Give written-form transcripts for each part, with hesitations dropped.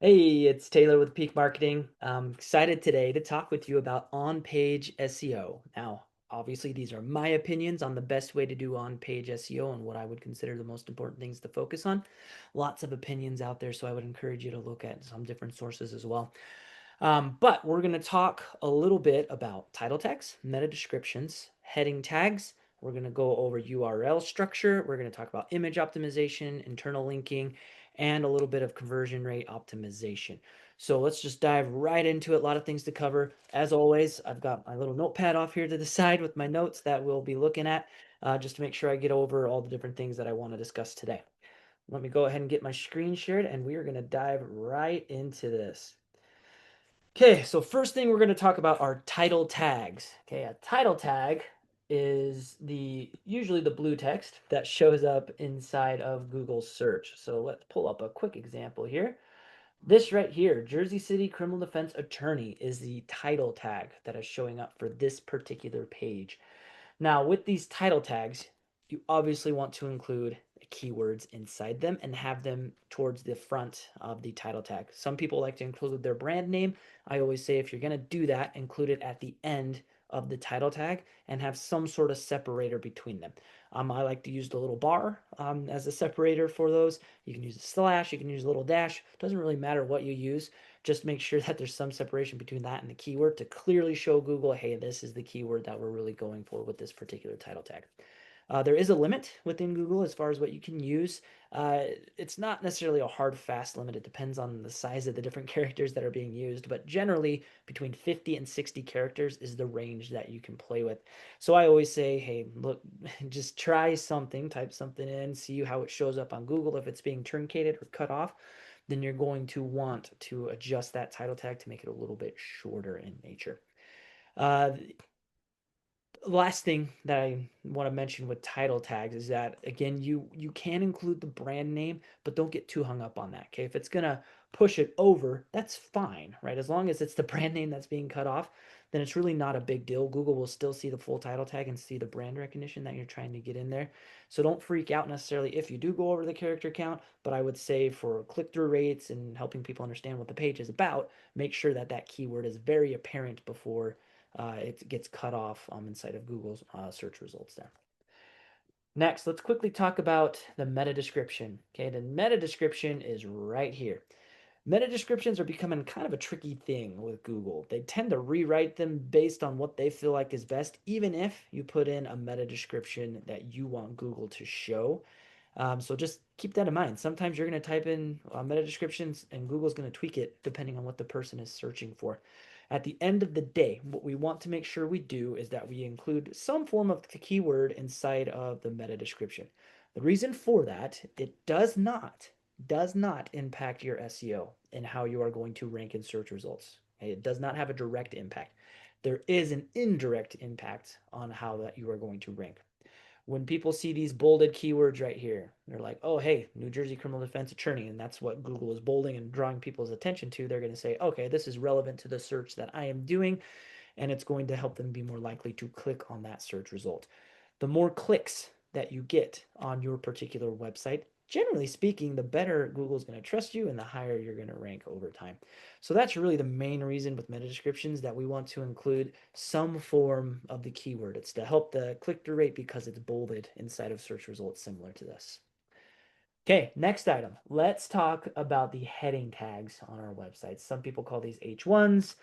Hey, it's Taylor with Peak Marketing. I'm excited today to talk with you about on-page SEO. Now, obviously, these are my opinions on the best way to do on-page SEO and what I would consider the most important things to focus on. Lots of opinions out there, so I would encourage you to look at some different sources as well. But we're going to talk a little bit about title tags, meta descriptions, heading tags. We're going to go over URL structure. We're going to talk about image optimization, internal linking, and a little bit of conversion rate optimization. So let's just dive right into it. A lot of things to cover. As always, I've got my little notepad off here to the side with my notes that we'll be looking at just to make sure I get over all the different things that I want to discuss today. Let me go ahead and get my screen shared, and we are going to dive right into this. Okay, so first thing we're going to talk about are title tags. Okay, a title tag is usually the blue text that shows up inside of Google search. So let's pull up a quick example here. This right here, Jersey City Criminal Defense Attorney, is the title tag that is showing up for this particular page. Now, with these title tags, you obviously want to include keywords inside them and have them towards the front of the title tag. Some people like to include their brand name. I always say if you're going to do that, include it at the end of the title tag and have some sort of separator between them. I like to use the little bar as a separator for those. You can use a slash, you can use a little dash. Doesn't really matter what you use. Just make sure that there's some separation between that and the keyword to clearly show Google, hey, this is the keyword that we're really going for with this particular title tag. There is a limit within Google as far as what you can use. Uh, it's not necessarily a hard, fast limit. It depends on the size of the different characters that are being used, but generally between 50 and 60 characters is the range that you can play with. So I always say, hey, look, just try something, type something in, see how it shows up on Google. If it's being truncated or cut off, then you're going to want to adjust that title tag to make it a little bit shorter in nature. Uh, Last thing that I want to mention with title tags is that again you can include the brand name, but don't get too hung up on that. Okay, if it's gonna push it over, that's fine, right? As long as it's the brand name that's being cut off, then it's really not a big deal. Google will still see the full title tag and see the brand recognition that you're trying to get in there. So don't freak out necessarily if you do go over the character count, but I would say for click-through rates and helping people understand what the page is about, make sure that that keyword is very apparent before it gets cut off inside of Google's search results there. Next, let's quickly talk about the meta description. Okay, the meta description is right here. Meta descriptions are becoming kind of a tricky thing with Google. They tend to rewrite them based on what they feel like is best, even if you put in a meta description that you want Google to show. So just keep that in mind. Sometimes you're going to type in meta descriptions and Google's going to tweak it depending on what the person is searching for. At the end of the day, what we want to make sure we do is that we include some form of the keyword inside of the meta description. The reason for that, it does not impact your SEO and how you are going to rank in search results. Okay? It does not have a direct impact. There is an indirect impact on how that you are going to rank. When people see these bolded keywords right here, they're like, oh, hey, New Jersey criminal defense attorney, and that's what Google is bolding and drawing people's attention to. They're going to say, okay, this is relevant to the search that I am doing, and it's going to help them be more likely to click on that search result. The more clicks that you get on your particular website, generally speaking, the better Google's going to trust you and the higher you're going to rank over time. So that's really the main reason with meta descriptions that we want to include some form of the keyword. It's to help the click-through rate because it's bolded inside of search results similar to this. Okay, next item. Let's talk about the heading tags on our website. Some people call these H1s.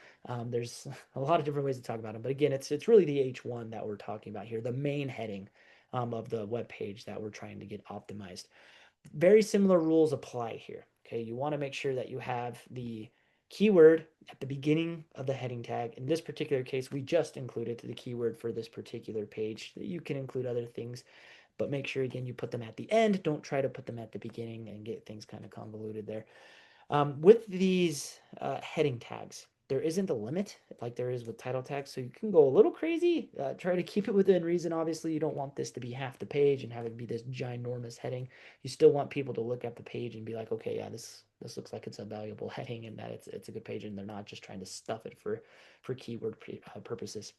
There's a lot of different ways to talk about them, but again, it's really the H1 that we're talking about here, the main heading of the web page that we're trying to get optimized. Very similar rules apply here. Okay, you want to make sure that you have the keyword at the beginning of the heading tag. In this particular case, we just included the keyword for this particular page. You can include other things, but make sure again you put them at the end. Don't try to put them at the beginning and get things kind of convoluted there. With these heading tags, there isn't a limit like there is with title tags, so you can go a little crazy. Try to keep it within reason. Obviously, you don't want this to be half the page and have it be this ginormous heading. You still want people to look at the page and be like, okay, yeah, this looks like it's a valuable heading and that it's a good page, and they're not just trying to stuff it for keyword purposes.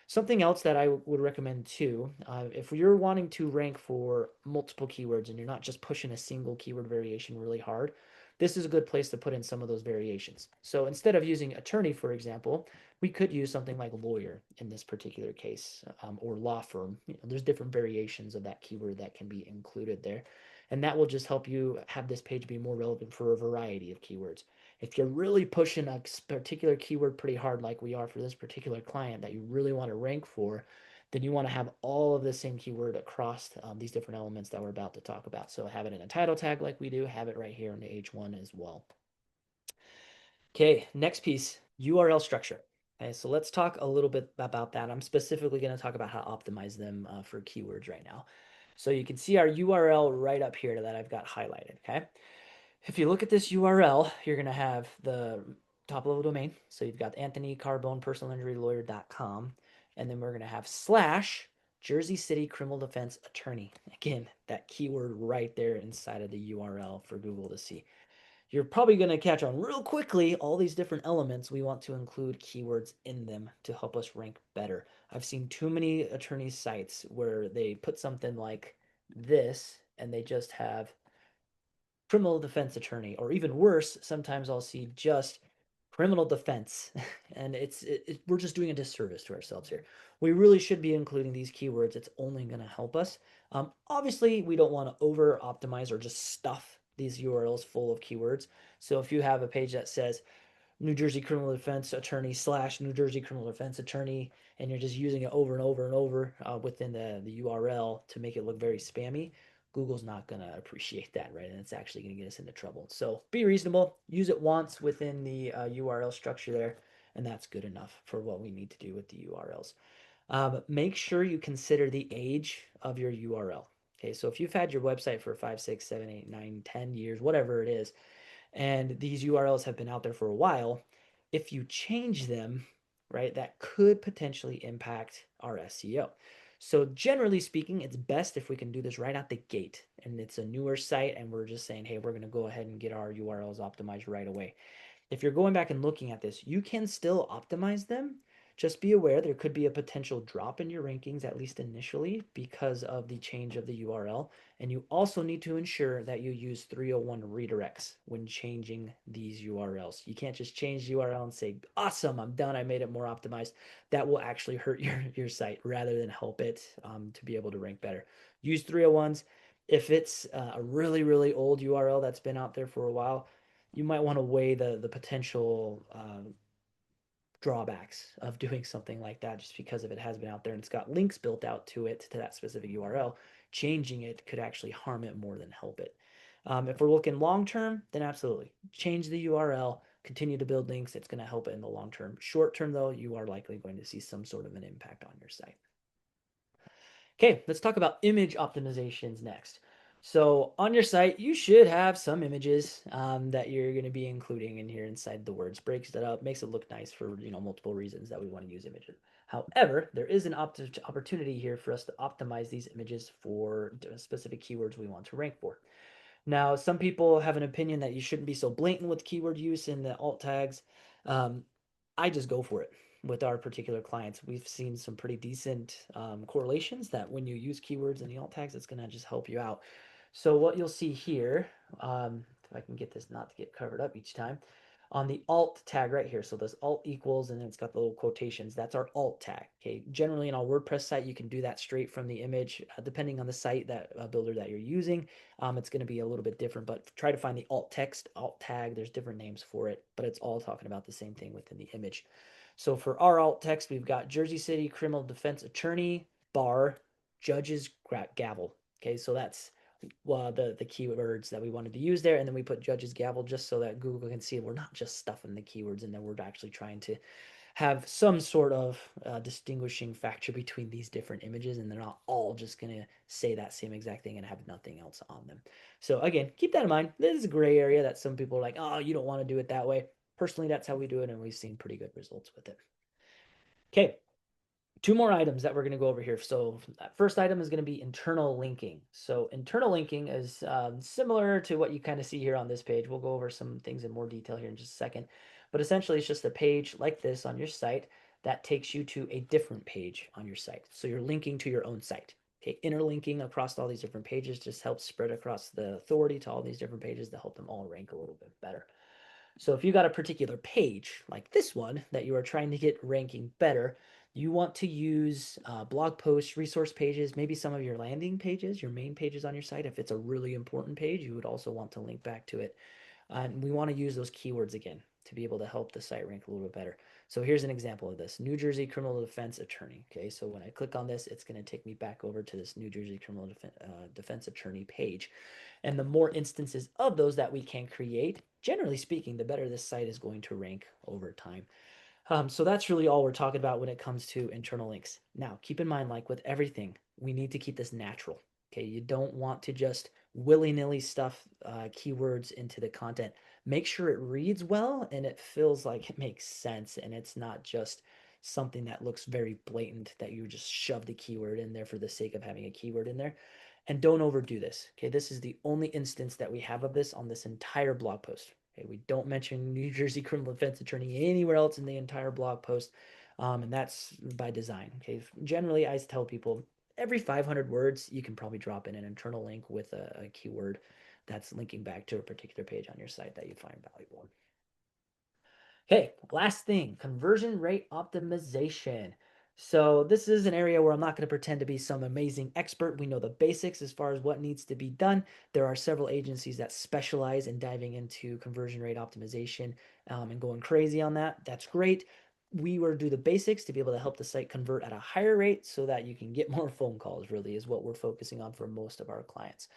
Something else that I would recommend too, if you're wanting to rank for multiple keywords and you're not just pushing a single keyword variation really hard, this is a good place to put in some of those variations. So instead of using attorney, for example, we could use something like lawyer in this particular case, or law firm. There's different variations of that keyword that can be included there. And that will just help you have this page be more relevant for a variety of keywords. If you're really pushing a particular keyword pretty hard, like we are for this particular client that you really want to rank for, then you want to have all of the same keyword across these different elements that we're about to talk about. So have it in a title tag like we do, have it right here in the H1 as well. Okay, next piece, URL structure. Okay, so let's talk a little bit about that. I'm specifically going to talk about how to optimize them for keywords right now. So you can see our URL right up here that I've got highlighted, okay? If you look at this URL, you're going to have the top level domain. So you've got Anthony Carbone personal injury lawyer.com. And then we're going to have slash Jersey City criminal defense attorney. Again, that keyword right there inside of the URL for Google to see. You're probably going to catch on real quickly all these different elements. We want to include keywords in them to help us rank better. I've seen too many attorney sites where they put something like this and they just have criminal defense attorney, or even worse, sometimes I'll see just criminal defense, and we're just doing a disservice to ourselves here. We really should be including these keywords. It's only going to help us. Obviously, we don't want to over optimize or just stuff these URLs full of keywords. So if you have a page that says New Jersey criminal defense attorney slash New Jersey criminal defense attorney, and you're just using it over and over and over within the URL to make it look very spammy, Google's not going to appreciate that, right? And it's actually going to get us into trouble. So be reasonable, use it once within the URL structure there, and that's good enough for what we need to do with the URLs. Make sure you consider the age of your URL. Okay, so if you've had your website for 5, 6, 7, 8, 9, 10 years, whatever it is, and these URLs have been out there for a while, if you change them, right, that could potentially impact our SEO. So generally speaking, it's best if we can do this right out the gate and it's a newer site and we're just saying, hey, we're going to go ahead and get our URLs optimized right away. If you're going back and looking at this, you can still optimize them. Just be aware there could be a potential drop in your rankings, at least initially, because of the change of the URL. And you also need to ensure that you use 301 redirects when changing these URLs. You can't just change the URL and say, awesome, I'm done, I made it more optimized. That will actually hurt your site rather than help it to be able to rank better. Use 301s. If it's a really, really old URL that's been out there for a while, you might want to weigh the potential drawbacks of doing something like that just because if it has been out there and it's got links built out to it, to that specific URL, changing it could actually harm it more than help it. If we're looking long term, then absolutely change the URL, continue to build links. It's going to help it in the long term. Short term, though, you are likely going to see some sort of an impact on your site. Okay, let's talk about image optimizations next. So on your site, you should have some images that you're going to be including in here inside the words. Breaks that up, makes it look nice for multiple reasons that we want to use images. However, there is an opportunity here for us to optimize these images for specific keywords we want to rank for. Now, some people have an opinion that you shouldn't be so blatant with keyword use in the alt tags. I just go for it with our particular clients. We've seen some pretty decent correlations that when you use keywords in the alt tags, it's going to just help you out. So what you'll see here, if I can get this not to get covered up each time, on the alt tag right here. So this alt equals, and then it's got the little quotations. That's our alt tag. Okay. Generally in a WordPress site, you can do that straight from the image, depending on the site that builder that you're using. It's going to be a little bit different, but try to find the alt text, alt tag. There's different names for it, but it's all talking about the same thing within the image. So for our alt text, we've got Jersey City criminal defense attorney bar judge's gavel. Okay, so that's the keywords that we wanted to use there, and then we put judge's gavel just so that Google can see we're not just stuffing the keywords in there, we're actually trying to have some sort of distinguishing factor between these different images, and they're not all just going to say that same exact thing and have nothing else on them. So again, keep that in mind. This is a gray area that some people are like, oh, you don't want to do it that way. Personally, that's how we do it, and we've seen pretty good results with it. Okay, two more items that we're going to go over here. So that first item is going to be internal linking. So internal linking is similar to what you kind of see here on this page. We'll go over some things in more detail here in just a second. But essentially, it's just a page like this on your site that takes you to a different page on your site. So you're linking to your own site. Okay, interlinking across all these different pages just helps spread across the authority to all these different pages to help them all rank a little bit better. So if you got a particular page like this one that you are trying to get ranking better, you want to use blog posts, resource pages, maybe some of your landing pages, your main pages on your site. If it's a really important page, you would also want to link back to it. And we want to use those keywords again to be able to help the site rank a little bit better. So here's an example of this: New Jersey criminal defense attorney. Okay, so when I click on this, it's going to take me back over to this New Jersey criminal defense attorney page. And the more instances of those that we can create, generally speaking, the better this site is going to rank over time. So that's really all we're talking about when it comes to internal links. Now, keep in mind, like with everything, we need to keep this natural. Okay, you don't want to just willy-nilly stuff keywords into the content. Make sure it reads well and it feels like it makes sense, and it's not just something that looks very blatant that you just shove the keyword in there for the sake of having a keyword in there. And don't overdo this. Okay, this is the only instance that we have of this on this entire blog post. Okay, we don't mention New Jersey criminal defense attorney anywhere else in the entire blog post, and that's by design. Okay, generally I tell people every 500 words you can probably drop in an internal link with a keyword that's linking back to a particular page on your site that you find valuable. Okay, last thing, conversion rate optimization. So this is an area where I'm not going to pretend to be some amazing expert. We know the basics as far as what needs to be done. There are several agencies that specialize in diving into conversion rate optimization and going crazy on that. That's great. We will do the basics to be able to help the site convert at a higher rate so that you can get more phone calls, really is what we're focusing on for most of our clients.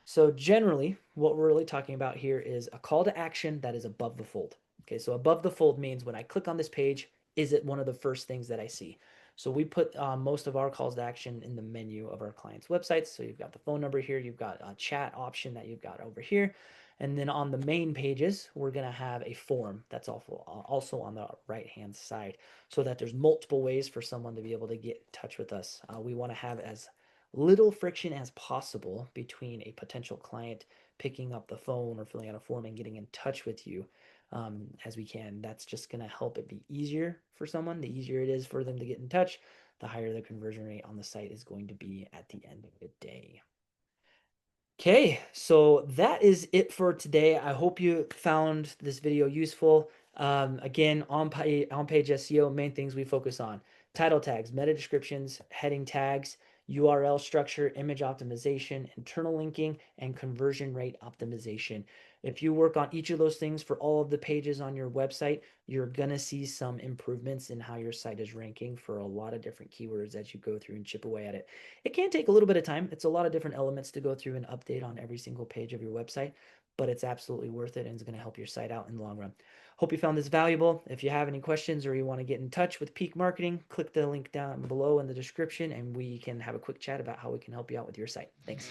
So generally, what we're really talking about here is a call to action that is above the fold. Okay, so above the fold means when I click on this page, is it one of the first things that I see? So we put most of our calls to action in the menu of our clients' websites. So you've got the phone number here, you've got a chat option that you've got over here. And then on the main pages, we're going to have a form that's also on the right-hand side so that there's multiple ways for someone to be able to get in touch with us. We want to have as little friction as possible between a potential client picking up the phone or filling out a form and getting in touch with you as we can. That's just going to help it be easier for someone. The easier it is for them to get in touch, the higher the conversion rate on the site is going to be at the end of the day. Okay, so that is it for today. I hope you found this video useful. Again, on-page SEO, main things we focus on: title tags, meta descriptions, heading tags, URL structure, image optimization, internal linking, and conversion rate optimization. If you work on each of those things for all of the pages on your website, you're going to see some improvements in how your site is ranking for a lot of different keywords as you go through and chip away at it. It can take a little bit of time. It's a lot of different elements to go through and update on every single page of your website, but it's absolutely worth it and it's going to help your site out in the long run. Hope you found this valuable. If you have any questions or you want to get in touch with Peak Marketing, click the link down below in the description and we can have a quick chat about how we can help you out with your site. Thanks.